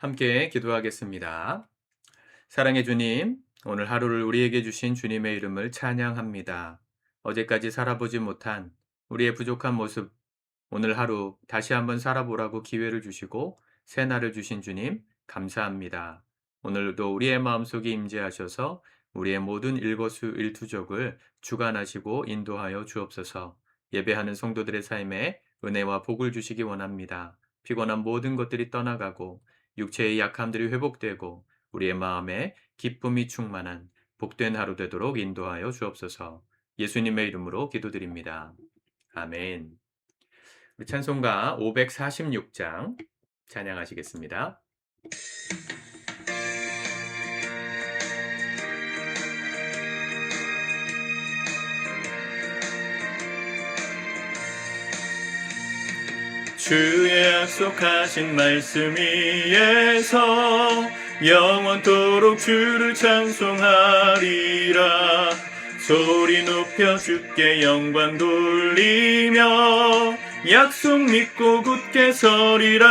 함께 기도하겠습니다. 사랑의 주님, 오늘 하루를 우리에게 주신 주님의 이름을 찬양합니다. 어제까지 살아보지 못한 우리의 부족한 모습, 오늘 하루 다시 한번 살아보라고 기회를 주시고 새날을 주신 주님, 감사합니다. 오늘도 우리의 마음속에 임재하셔서 우리의 모든 일거수일투족을 주관하시고 인도하여 주옵소서. 예배하는 성도들의 삶에 은혜와 복을 주시기 원합니다. 피곤한 모든 것들이 떠나가고 육체의 약함들이 회복되고 우리의 마음에 기쁨이 충만한 복된 하루 되도록 인도하여 주옵소서. 예수님의 이름으로 기도드립니다. 아멘. 우리 찬송가 546장 찬양하시겠습니다. 주의 약속하신 말씀 위에서 영원토록 주를 찬송하리라. 소리 높여 주께 영광 돌리며 약속 믿고 굳게 서리라.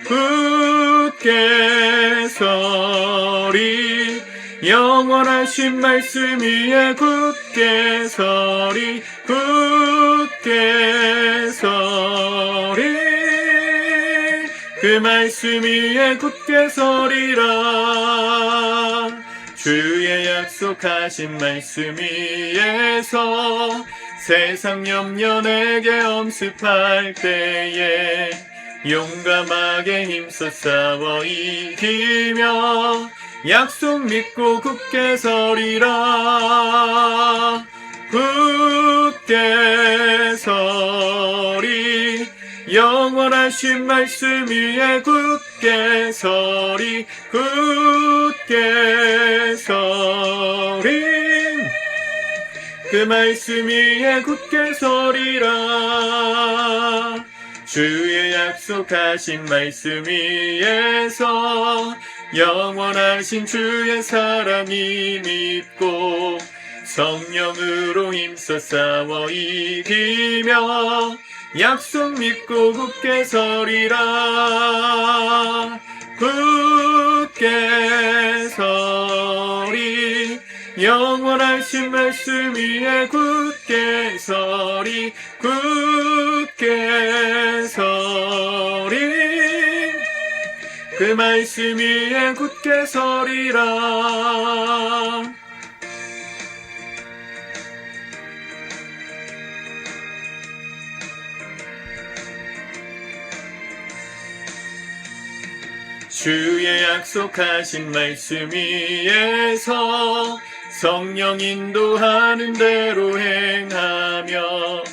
굳게 서리 영원하신 말씀 위에 굳게 서리 굳게 서리 그 말씀 위에 굳게 서리라. 주의 약속하신 말씀 위에서 세상 염려 내게 엄습할 때에 용감하게 힘써 싸워 이기며 약속 믿고 굳게 서리라. 굳게 서리 영원하신 말씀 위에 굳게 서리 굳게 서리 그 말씀 위에 굳게 서리라. 주의 약속하신 말씀 위에서 영원하신 주의 사랑이 믿고 성령으로 힘써 싸워 이기며 약속 믿고 굳게 서리라. 굳게 서리 영원하신 말씀 위에 굳게 서리 굳게 서리 그 말씀 위에 굳게 서리라. 주의 약속하신 말씀 위에서 성령 인도하는 대로 행하며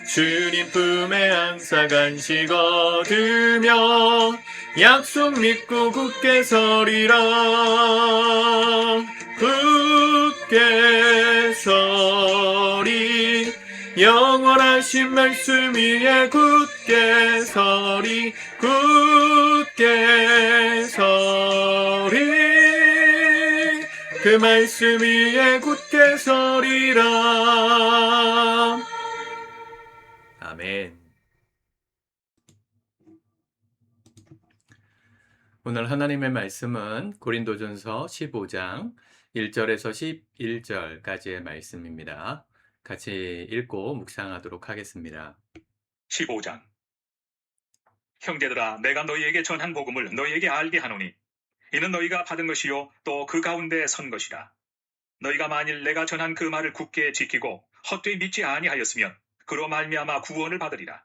주님 품에 항상 간식 얻으며 약속 믿고 굳게 서리라. 굳게 서리 영원하신 말씀 위에 굳게 서리 굳게 서리 그 말씀 위에 굳게 서리라. 아멘. 오늘 하나님의 말씀은 고린도전서 15장 1절에서 11절까지의 말씀입니다. 같이 읽고 묵상하도록 하겠습니다. 15장 형제들아, 내가 너희에게 전한 복음을 너희에게 알게 하노니 이는 너희가 받은 것이요 또 그 가운데 선 것이라. 너희가 만일 내가 전한 그 말을 굳게 지키고 헛되이 믿지 아니하였으면 그로 말미암아 구원을 받으리라.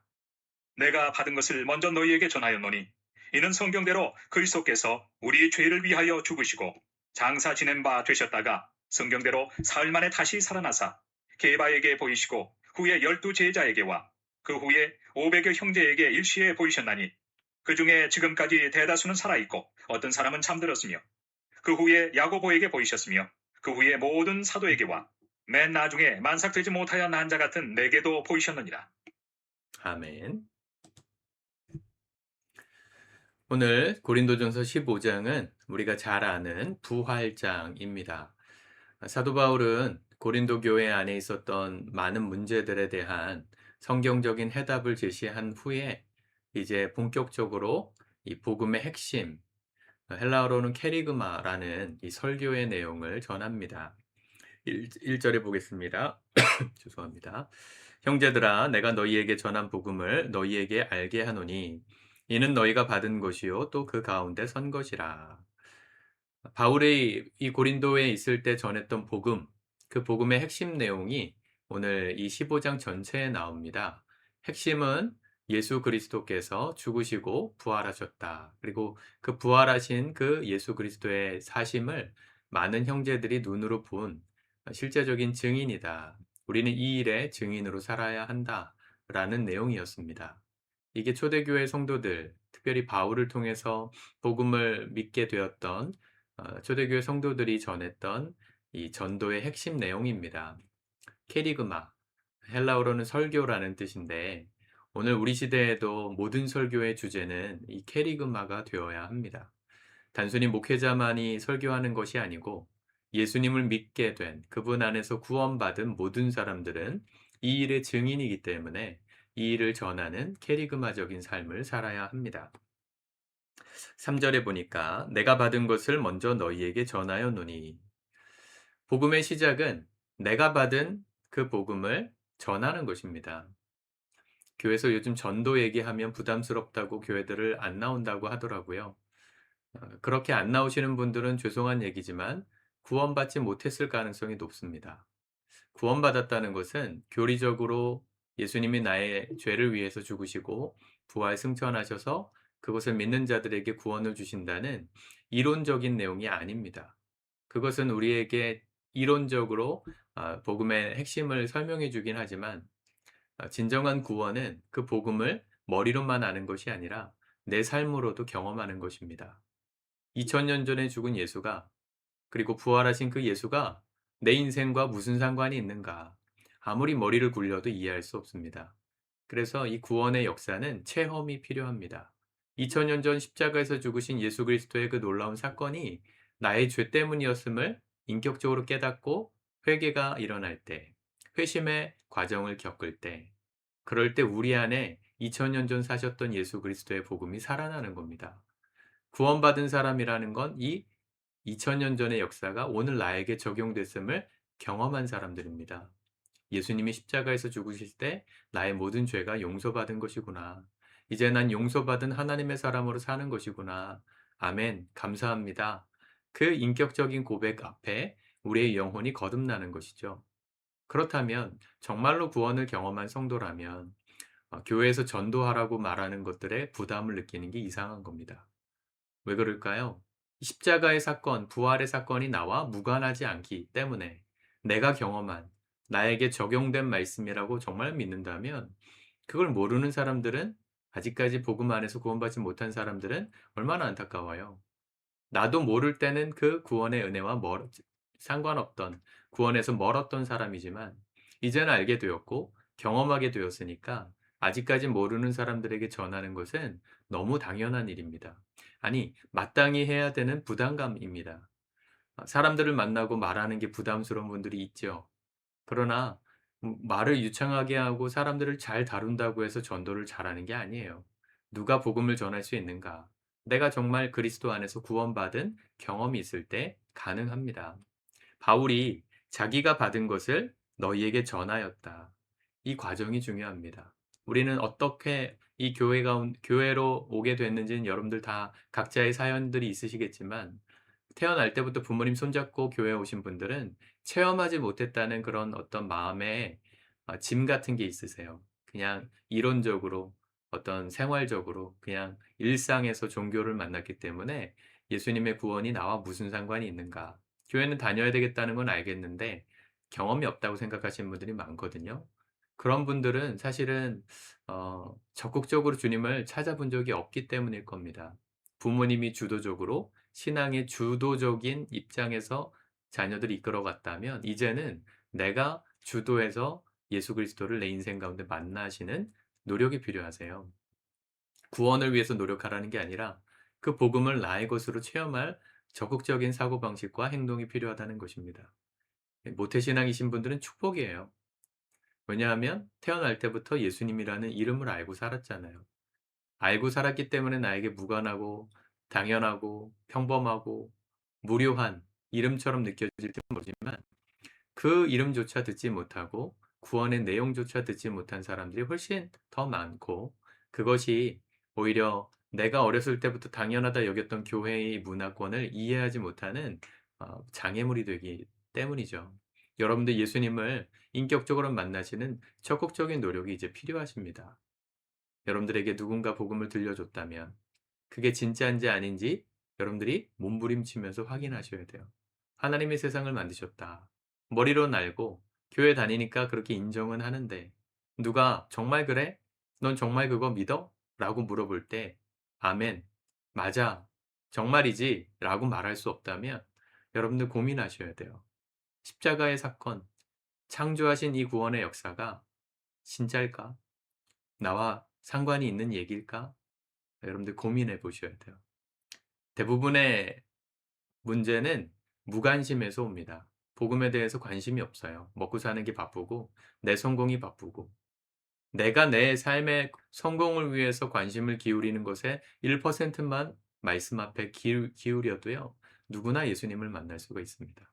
내가 받은 것을 먼저 너희에게 전하였노니 이는 성경대로 그리스도께서 우리 죄를 위하여 죽으시고 장사 지낸 바 되셨다가 성경대로 사흘 만에 다시 살아나사 게바에게 보이시고 후에 12 제자에게와 그 후에 500여 형제에게 일시에 보이셨나니 그 중에 지금까지 대다수는 살아있고 어떤 사람은 잠들었으며 그 후에 야고보에게 보이셨으며 그 후에 모든 사도에게와 맨 나중에 만삭되지 못하여 난 자 같은 내게도 보이셨느니라. 아멘. 오늘 고린도전서 15장은 우리가 잘 아는 부활장입니다. 사도 바울은 고린도 교회 안에 있었던 많은 문제들에 대한 성경적인 해답을 제시한 후에 이제 본격적으로 이 복음의 핵심, 헬라어로는 케리그마라는 이 설교의 내용을 전합니다. 1절에 보겠습니다. 죄송합니다. 형제들아 내가 너희에게 전한 복음을 너희에게 알게 하노니 이는 너희가 받은 것이요 또 그 가운데 선 것이라. 바울이 이 고린도에 있을 때 전했던 복음, 그 복음의 핵심 내용이 오늘 이 15장 전체에 나옵니다. 핵심은 예수 그리스도께서 죽으시고 부활하셨다. 그리고 그 부활하신 그 예수 그리스도의 사심을 많은 형제들이 눈으로 본 실제적인 증인이다. 우리는 이 일의 증인으로 살아야 한다. 라는 내용이었습니다. 이게 초대교회 성도들, 특별히 바울을 통해서 복음을 믿게 되었던 초대교회 성도들이 전했던 이 전도의 핵심 내용입니다. 케리그마, 헬라어로는 설교라는 뜻인데 오늘 우리 시대에도 모든 설교의 주제는 이 케리그마가 되어야 합니다. 단순히 목회자만이 설교하는 것이 아니고 예수님을 믿게 된 그분 안에서 구원받은 모든 사람들은 이 일의 증인이기 때문에 이 일을 전하는 케리그마적인 삶을 살아야 합니다. 3절에 보니까 내가 받은 것을 먼저 너희에게 전하여 노니 복음의 시작은 내가 받은 그 복음을 전하는 것입니다. 교회에서 요즘 전도 얘기하면 부담스럽다고 교회들을 안 나온다고 하더라고요. 그렇게 안 나오시는 분들은 죄송한 얘기지만 구원받지 못했을 가능성이 높습니다. 구원받았다는 것은 교리적으로 예수님이 나의 죄를 위해서 죽으시고 부활 승천하셔서 그것을 믿는 자들에게 구원을 주신다는 이론적인 내용이 아닙니다. 그것은 우리에게 이론적으로 복음의 핵심을 설명해 주긴 하지만 진정한 구원은 그 복음을 머리로만 아는 것이 아니라 내 삶으로도 경험하는 것입니다. 2000년 전에 죽은 예수가 그리고 부활하신 그 예수가 내 인생과 무슨 상관이 있는가? 아무리 머리를 굴려도 이해할 수 없습니다. 그래서 이 구원의 역사는 체험이 필요합니다. 2000년 전 십자가에서 죽으신 예수 그리스도의 그 놀라운 사건이 나의 죄 때문이었음을 인격적으로 깨닫고 회개가 일어날 때, 회심의 과정을 겪을 때, 그럴 때 우리 안에 2000년 전 사셨던 예수 그리스도의 복음이 살아나는 겁니다. 구원받은 사람이라는 건 이 2000년 전의 역사가 오늘 나에게 적용됐음을 경험한 사람들입니다. 예수님이 십자가에서 죽으실 때 나의 모든 죄가 용서받은 것이구나. 이제 난 용서받은 하나님의 사람으로 사는 것이구나. 아멘. 감사합니다. 그 인격적인 고백 앞에 우리의 영혼이 거듭나는 것이죠. 그렇다면 정말로 구원을 경험한 성도라면 교회에서 전도하라고 말하는 것들에 부담을 느끼는 게 이상한 겁니다. 왜 그럴까요? 십자가의 사건, 부활의 사건이 나와 무관하지 않기 때문에 내가 경험한 나에게 적용된 말씀이라고 정말 믿는다면 그걸 모르는 사람들은 아직까지 복음 안에서 구원받지 못한 사람들은 얼마나 안타까워요. 나도 모를 때는 그 구원의 은혜와 상관없던 구원에서 멀었던 사람이지만 이제는 알게 되었고 경험하게 되었으니까 아직까지 모르는 사람들에게 전하는 것은 너무 당연한 일입니다. 아니, 마땅히 해야 되는 부담감입니다. 사람들을 만나고 말하는 게 부담스러운 분들이 있죠. 그러나 말을 유창하게 하고 사람들을 잘 다룬다고 해서 전도를 잘하는 게 아니에요. 누가 복음을 전할 수 있는가? 내가 정말 그리스도 안에서 구원받은 경험이 있을 때 가능합니다. 바울이 자기가 받은 것을 너희에게 전하였다. 이 과정이 중요합니다. 우리는 어떻게 이 교회로 오게 됐는지는 여러분들 다 각자의 사연들이 있으시겠지만 태어날 때부터 부모님 손잡고 교회에 오신 분들은 체험하지 못했다는 그런 어떤 마음의 짐 같은 게 있으세요. 그냥 이론적으로 어떤 생활적으로 그냥 일상에서 종교를 만났기 때문에 '예수님의 구원이 나와 무슨 상관이 있는가.' 교회는 다녀야 되겠다는 건 알겠는데 경험이 없다고 생각하시는 분들이 많거든요. 그런 분들은 사실은 적극적으로 주님을 찾아본 적이 없기 때문일 겁니다. 부모님이 주도적으로 신앙의 주도적인 입장에서 자녀들을 이끌어 갔다면 이제는 내가 주도해서 예수 그리스도를 내 인생 가운데 만나시는 노력이 필요하세요. 구원을 위해서 노력하라는 게 아니라 그 복음을 나의 것으로 체험할 적극적인 사고방식과 행동이 필요하다는 것입니다. 모태신앙이신 분들은 축복이에요. 왜냐하면 태어날 때부터 예수님이라는 이름을 알고 살았잖아요. 알고 살았기 때문에 나에게 무관하고 당연하고 평범하고 무료한 이름처럼 느껴질지 모르지만 그 이름조차 듣지 못하고 구원의 내용조차 듣지 못한 사람들이 훨씬 더 많고, 그것이 오히려 내가 어렸을 때부터 당연하다 여겼던 교회의 문화권을 이해하지 못하는 장애물이 되기 때문이죠. 여러분들 예수님을 인격적으로 만나시는 적극적인 노력이 이제 필요하십니다. 여러분들에게 누군가 복음을 들려줬다면 그게 진짜인지 아닌지 여러분들이 몸부림치면서 확인하셔야 돼요. 하나님이 세상을 만드셨다. 머리로는 알고 교회 다니니까 그렇게 인정은 하는데, 누가 "정말 그래? 넌 정말 그거 믿어?" 라고 물어볼 때 "아멘. 맞아. 정말이지." 라고 말할 수 없다면 여러분들 고민하셔야 돼요. 십자가의 사건, 창조하신 이 구원의 역사가 진짜일까? 나와 상관이 있는 얘기일까? 여러분들 고민해 보셔야 돼요. 대부분의 문제는 무관심에서 옵니다. 복음에 대해서 관심이 없어요. 먹고 사는 게 바쁘고 내 성공이 바쁘고, 내가 내 삶의 성공을 위해서 관심을 기울이는 것에 1%만 말씀 앞에 기울여도요, 누구나 예수님을 만날 수가 있습니다.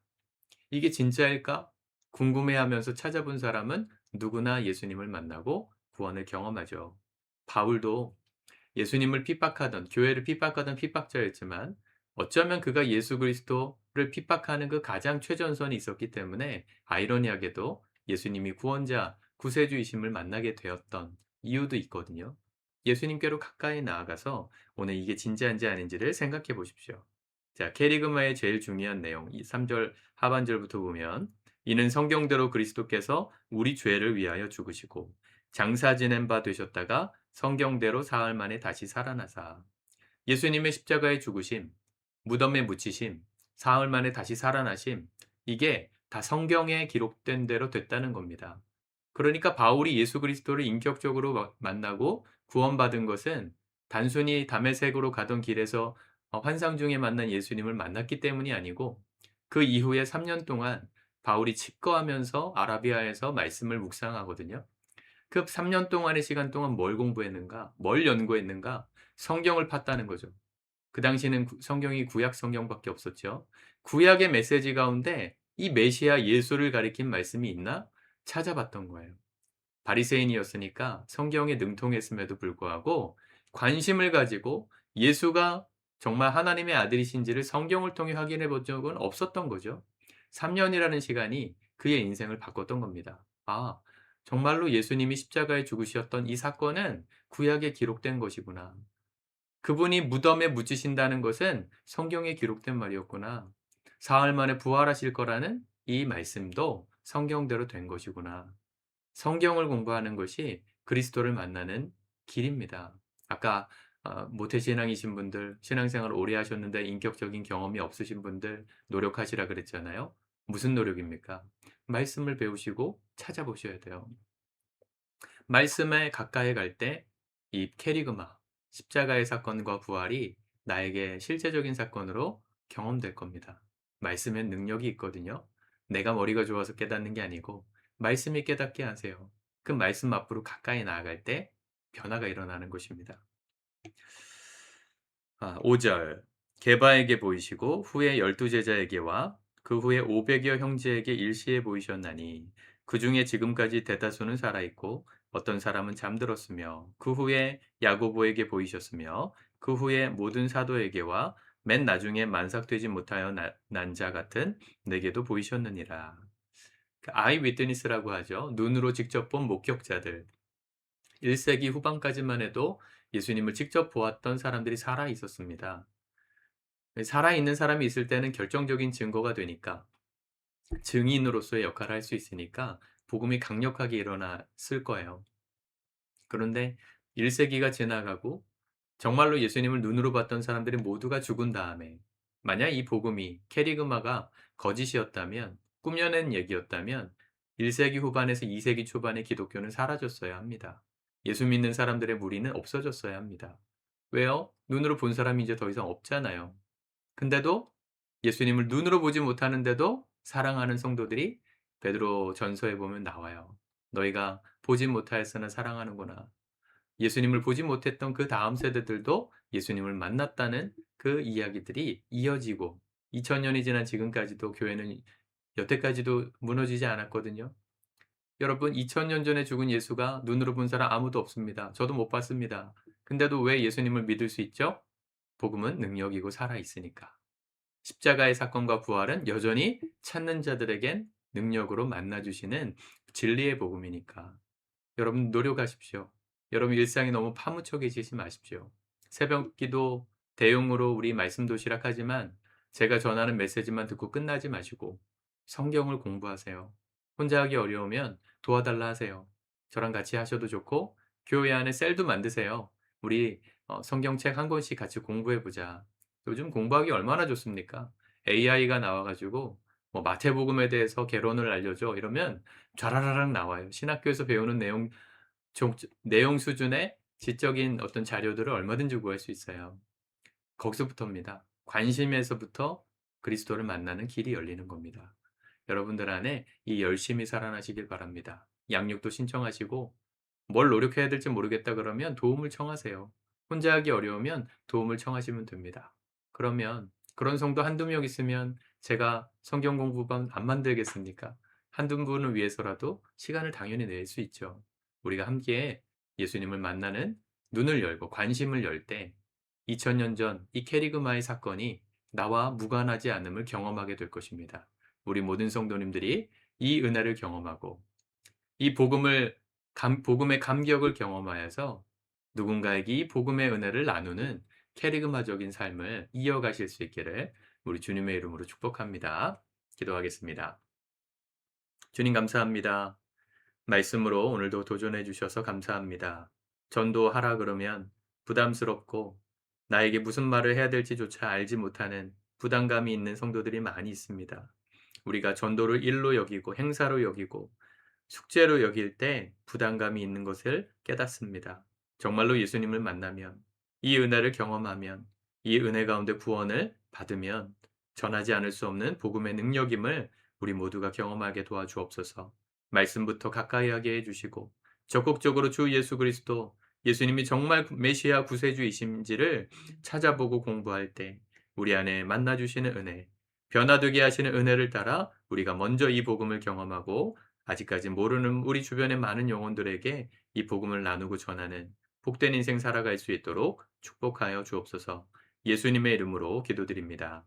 이게 진짜일까? 궁금해하면서 찾아본 사람은 누구나 예수님을 만나고 구원을 경험하죠. 바울도 예수님을 핍박하던, 교회를 핍박하던 핍박자였지만 어쩌면 그가 예수 그리스도를 핍박하는 그 가장 최전선이 있었기 때문에 아이러니하게도 예수님이 구원자, 구세주이심을 만나게 되었던 이유도 있거든요. 예수님께로 가까이 나아가서 오늘 이게 진짜인지 아닌지를 생각해 보십시오. 자, 캐리그마의 제일 중요한 내용, 이 3절 하반절부터 보면, 이는 성경대로 그리스도께서 우리 죄를 위하여 죽으시고 장사 지낸 바 되셨다가 성경대로 사흘 만에 다시 살아나사. 예수님의 십자가의 죽으심, 무덤에 묻히심, 사흘 만에 다시 살아나심, 이게 다 성경에 기록된 대로 됐다는 겁니다. 그러니까 바울이 예수 그리스도를 인격적으로 만나고 구원받은 것은 단순히 다메섹으로 가던 길에서 환상 중에 만난 예수님을 만났기 때문이 아니고, 그 이후에 3년 동안 바울이 칩거하면서 아라비아에서 말씀을 묵상하거든요. 그 3년 동안의 시간 동안 뭘 공부했는가? 뭘 연구했는가? 성경을 팠다는 거죠. 그 당시에는 성경이 구약 성경밖에 없었죠. 구약의 메시지 가운데 이 메시아 예수를 가리킨 말씀이 있나? 찾아봤던 거예요. 바리새인이었으니까 성경에 능통했음에도 불구하고 관심을 가지고 예수가 정말 하나님의 아들이신지를 성경을 통해 확인해 본 적은 없었던 거죠. 3년이라는 시간이 그의 인생을 바꿨던 겁니다. 아, 정말로 예수님이 십자가에 죽으셨던 이 사건은 구약에 기록된 것이구나. 그분이 무덤에 묻히신다는 것은 성경에 기록된 말이었구나. 사흘 만에 부활하실 거라는 이 말씀도 성경대로 된 것이구나. 성경을 공부하는 것이 그리스도를 만나는 길입니다. 아까 모태신앙이신 분들, 신앙생활 오래 하셨는데 인격적인 경험이 없으신 분들 노력하시라 그랬잖아요. 무슨 노력입니까? 말씀을 배우시고 찾아보셔야 돼요. 말씀에 가까이 갈 때 이 캐리그마, 십자가의 사건과 부활이 나에게 실제적인 사건으로 경험될 겁니다. 말씀엔 능력이 있거든요. 내가 머리가 좋아서 깨닫는 게 아니고 말씀이 깨닫게 하세요. 그 말씀 앞으로 가까이 나아갈 때 변화가 일어나는 것입니다. 5절. 게바에게 보이시고 후에 12제자에게와 그 후에 500여 형제에게 일시에 보이셨나니 그 중에 지금까지 대다수는 살아있고 어떤 사람은 잠들었으며, 그 후에 야고보에게 보이셨으며 그 후에 모든 사도에게와 맨 나중에 만삭되지 못하여 난 자 같은 내게도 보이셨느니라. 아이 위트니스라고 하죠. 눈으로 직접 본 목격자들. 1세기 후반까지만 해도 예수님을 직접 보았던 사람들이 살아 있었습니다. 살아있는 사람이 있을 때는 결정적인 증거가 되니까, 증인으로서의 역할을 할 수 있으니까 복음이 강력하게 일어났을 거예요. 그런데 1세기가 지나가고 정말로 예수님을 눈으로 봤던 사람들이 모두가 죽은 다음에, 만약 이 복음이 캐리그마가 거짓이었다면, 꾸며낸 얘기였다면 1세기 후반에서 2세기 초반의 기독교는 사라졌어야 합니다. 예수 믿는 사람들의 무리는 없어졌어야 합니다. 왜요? 눈으로 본 사람이 이제 더 이상 없잖아요. 근데도 예수님을 눈으로 보지 못하는데도 사랑하는 성도들이 베드로 전서에 보면 나와요. 너희가 보지 못하였으나 사랑하는구나. 예수님을 보지 못했던 그 다음 세대들도 예수님을 만났다는 그 이야기들이 이어지고 2000년이 지난 지금까지도 교회는 여태까지도 무너지지 않았거든요. 여러분 2000년 전에 죽은 예수가 눈으로 본 사람 아무도 없습니다. 저도 못 봤습니다. 근데도 왜 예수님을 믿을 수 있죠? 복음은 능력이고 살아 있으니까. 십자가의 사건과 부활은 여전히 찾는 자들에겐 능력으로 만나 주시는 진리의 복음이니까. 여러분 노력하십시오. 여러분 일상이 너무 파묻혀 계시지 마십시오. 새벽기도 대용으로 우리 말씀 도시락하지만 제가 전하는 메시지만 듣고 끝나지 마시고 성경을 공부하세요. 혼자 하기 어려우면 도와달라 하세요. 저랑 같이 하셔도 좋고 교회 안에 셀도 만드세요. 우리 성경책 한 권씩 같이 공부해 보자. 요즘 공부하기 얼마나 좋습니까? AI가 나와 가지고 뭐 마태복음에 대해서 개론을 알려줘 이러면 좌라라락 나와요. 신학교에서 배우는 내용 수준의 지적인 어떤 자료들을 얼마든지 구할 수 있어요. 거기서부터입니다. 관심에서부터 그리스도를 만나는 길이 열리는 겁니다. 여러분들 안에 이 열심히 살아나시길 바랍니다. 양육도 신청하시고 뭘 노력해야 될지 모르겠다 그러면 도움을 청하세요. 혼자 하기 어려우면 도움을 청하시면 됩니다. 그러면 그런 성도 한두 명 있으면 제가 성경 공부방 안 만들겠습니까? 한두 분을 위해서라도 시간을 당연히 낼 수 있죠. 우리가 함께 예수님을 만나는 눈을 열고 관심을 열 때 2000년 전 이 캐리그마의 사건이 나와 무관하지 않음을 경험하게 될 것입니다. 우리 모든 성도님들이 이 은혜를 경험하고 이 복음의 감격을 경험하여서 누군가에게 이 복음의 은혜를 나누는 캐리그마적인 삶을 이어가실 수 있기를 우리 주님의 이름으로 축복합니다. 기도하겠습니다. 주님 감사합니다. 말씀으로 오늘도 도전해 주셔서 감사합니다. 전도하라 그러면 부담스럽고 나에게 무슨 말을 해야 될지조차 알지 못하는 부담감이 있는 성도들이 많이 있습니다. 우리가 전도를 일로 여기고 행사로 여기고 숙제로 여길 때 부담감이 있는 것을 깨닫습니다. 정말로 예수님을 만나면 이 은혜를 경험하면 이 은혜 가운데 구원을 받으면 전하지 않을 수 없는 복음의 능력임을 우리 모두가 경험하게 도와주옵소서. 말씀부터 가까이 하게 해주시고 적극적으로 주 예수 그리스도 예수님이 정말 메시아 구세주이신지를 찾아보고 공부할 때 우리 안에 만나주시는 은혜, 변화되게 하시는 은혜를 따라 우리가 먼저 이 복음을 경험하고 아직까지 모르는 우리 주변의 많은 영혼들에게 이 복음을 나누고 전하는 복된 인생 살아갈 수 있도록 축복하여 주옵소서. 예수님의 이름으로 기도드립니다.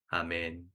아멘.